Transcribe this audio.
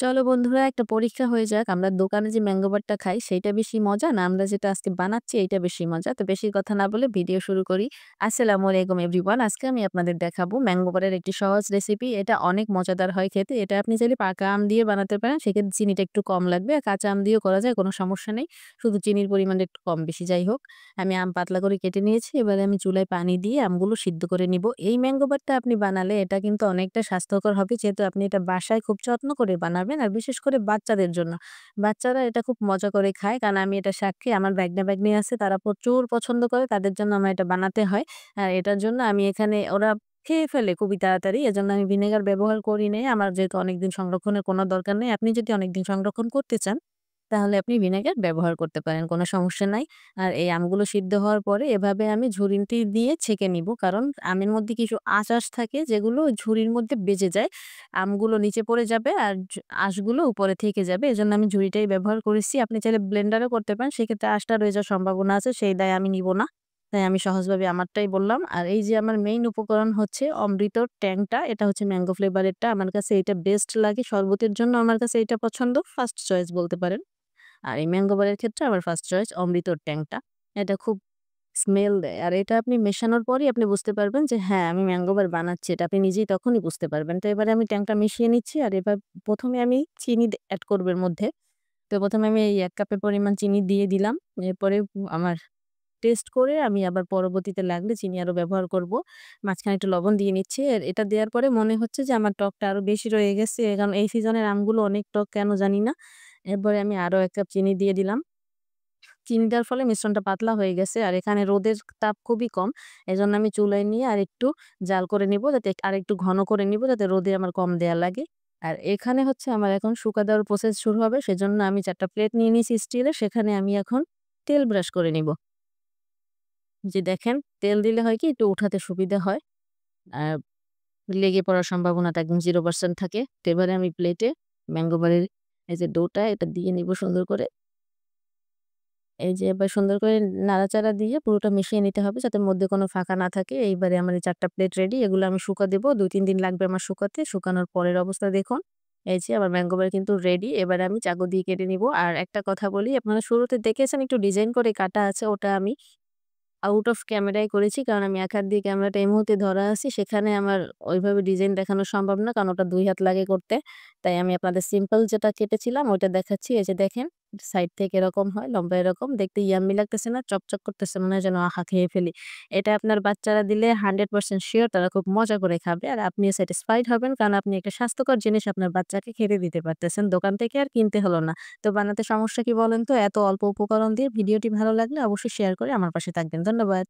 চলো বন্ধুরা একটা পরীক্ষা হয়ে যাক। আমরা দোকানে যে ম্যাঙ্গো বারটা খাই সেইটা বেশি মজা না আমরা যেটা আজকে বানাচ্ছি এইটা বেশি মজা। তো বেশি কথা না বলে ভিডিও শুরু করি। আসসালামু আলাইকুম এভরিওয়ান। আজকে আমি আপনাদের দেখাবো ম্যাঙ্গো বারের একটি সহজ রেসিপি। এটা অনেক মজাদার হয় খেতে। এটা আপনি চাইলে পাকা আম দিয়ে বানাতে পারেন। সেক্ষেত্রে চিনিটা একটু কম লাগবে। আর কাঁচা আম দিয়েও করা যায় কোনো সমস্যা নেই। শুধু চিনির পরিমাণটা একটু কম বেশি যাই হোক। আমি আম পাতলা করে কেটে নিয়েছি। এবারে আমি চুলায় পানি দিয়ে আমগুলো সিদ্ধ করে নিব। এই ম্যাঙ্গো বারটা আপনি বানালে এটা কিন্তু অনেকটা স্বাস্থ্যকর হবে যেহেতু আপনি এটা বাসায় খুব যত্ন করে বানাবেন আর বিশেষ করে বাচ্চাদের জন্য। বাচ্চারা এটা খুব মজা করে খায় কারণ আমি এটা সাক্ষী আমার ভাগ্না-ভাগ্নী আছে তারা প্রচুর পছন্দ করে তাদের জন্য আমার এটা বানাতে হয়। আর এটার জন্য আমি এখানে ওরা খেয়ে ফেলে খুবই তাড়াতাড়ি। এজন্য আমি ভিনেগার ব্যবহার করি নাই। আমার যেহেতু অনেকদিন সংরক্ষণের কোনো দরকার নেই। আপনি যদি অনেকদিন সংরক্ষণ করতে চান তাহলে আপনি ভিনেগার ব্যবহার করতে পারেন, কোনো সমস্যা নাই। আর এই আমগুলো সিদ্ধ হওয়ার পরে এভাবে আমি ঝুরিটি দিয়ে ছেঁকে নিব। কারণ আমের মধ্যে কিছু আঁশ থাকে যেগুলো ঝুরির মধ্যে বেজে যায়। আমগুলো নিচে পড়ে যাবে আর আঁশগুলো উপরে থেকে যাবে। এজন্য আমি ঝুরিটাই ব্যবহার করেছি। আপনি চাইলে ব্লেন্ডারও করতে পারেন। সেক্ষেত্রে আঁশটা রয়ে যাওয়ার সম্ভাবনা আছে। সেই দায় আমি নিব না। তাই আমি সহজভাবে আমারটাই বললাম। আর এই যে আমার মেইন উপকরণ হচ্ছে অমৃতর ট্যাংটা। এটা হচ্ছে ম্যাঙ্গো ফ্লেভারেরটা। আমার কাছে এটা বেস্ট লাগে। শরবতের জন্য আমার কাছে এটা পছন্দ। ফার্স্ট চয়েস বলতে পারেন। আর এই ম্যাঙ্গো বারের ক্ষেত্রে আমার ফার্স্ট চয়েস অমৃতর ট্যাংটা। এটা খুব স্মেল দেয়। আর এটা আপনি মেশানোর পরেই আপনি বুঝতে পারবেন যে হ্যাঁ, আমি ম্যাঙ্গো বার বানাচ্ছি। এটা আপনি নিজেই তখনই বুঝতে পারবেন। তো এবারে আমি ট্যাংটা মিশিয়ে নিচ্ছি। আর এবার ১ম এ আমি চিনি এড করব এর মধ্যে। তো ১ম এ আমি এই ১ কাপের পরিমাণ চিনি দিয়ে দিলাম। এরপরে আমার টেস্ট করে আমি আবার পরবর্তীতে লাগলে চিনি আরো ব্যবহার করব। মাঝখানে একটু লবণ দিয়ে নিচ্ছি। আর এটা দেওয়ার পরে মনে হচ্ছে যে আমার টকটা আরো বেশি রয়ে গেছে। কারণ এই সিজনের আমগুলো অনেক টক কেন জানি না। এরপরে আমি আরো ১ কাপ চিনি দিয়ে দিলাম। চিনি দেওয়ার ফলে মিশ্রণটা পাতলা হয়ে গেছে। আর এখানে রোদের তাপ খুবই কম। এজন্য আমি চুলায় নিয়ে আরেকটু জাল করে নিব যাতে আরেকটু ঘন করে নিব যাতে রোদে আমার কম দেয়া লাগে। আর এখানে হচ্ছে আমার এখন শুকা দেওয়ার প্রসেস শুরু হবে। সেজন্য আমি ৪ টা প্লেট নিয়ে নিয়েছি স্টিলের। সেখানে আমি এখন তেল ব্রাশ করে নিব। যে দেখেন তেল দিলে হয় কি একটু উঠাতে সুবিধা হয়। আর লেগে পড়ার সম্ভাবনাটা একদম 0% থাকে। তো এবারে আমি প্লেটে ম্যাঙ্গো বারের এই যে ডোটা এটা দিয়ে নিব সুন্দর করে। এই যে এবার সুন্দর করে নাড়াচাড়া দিয়ে পুরোটা মিশিয়ে নিতে হবে যাতে মধ্যে কোনো ফাঁকা না থাকে। এইবারে আমার এই ৪ টা প্লেট রেডি। এগুলো আমি শুকা দেব। ২-৩ দিন লাগবে আমার শুকাতে। শুকানোর পরের অবস্থা দেখুন। এই যে আমার ম্যাঙ্গো বার কিন্তু রেডি। এবারে আমি চাকু দিয়ে কেটে নিব। আর একটা কথা বলি আপনারা শুরুতে দেখেছেন একটু ডিজাইন করে কাটা আছে ওটা আমি আউট অফ ক্যামেরায় করেছি। কারণ আমি এক হাত দিয়ে ক্যামেরাটা এই মুহূর্তে ধরা আছি। সেখানে আমার ওইভাবে ডিজাইন দেখানো সম্ভব না। কারণ ওটা ২ হাত লাগে করতে। তাই আমি আপনাদের সিম্পল যেটা কেটেছিলাম ওইটা দেখাচ্ছি। এই যে দেখেন সাইড থেকে এরকম হয়, লম্বা এরকম। দেখতে ইয়াম্মি লাগতেছে না? চকচক করতেছে। মনে হয় যেন আহা! খেয়ে ফেলি। এটা আপনার বাচ্চারা দিলে 100% সিউর তারা খুব মজা করে খাবে। আর আপনিও স্যাটিসফাইড হবেন কারণ আপনি একটা স্বাস্থ্যকর জিনিস আপনার বাচ্চাকে খেতে দিতে পারতেছেন। দোকান থেকে আর কিনতে হলো না। তো বানাতে সমস্যা কি বলেন তো? এত অল্প উপকরণ দিয়ে ভিডিওটি ভালো লাগলে অবশ্যই শেয়ার করে আমার পাশে থাকবেন। ধন্যবাদ।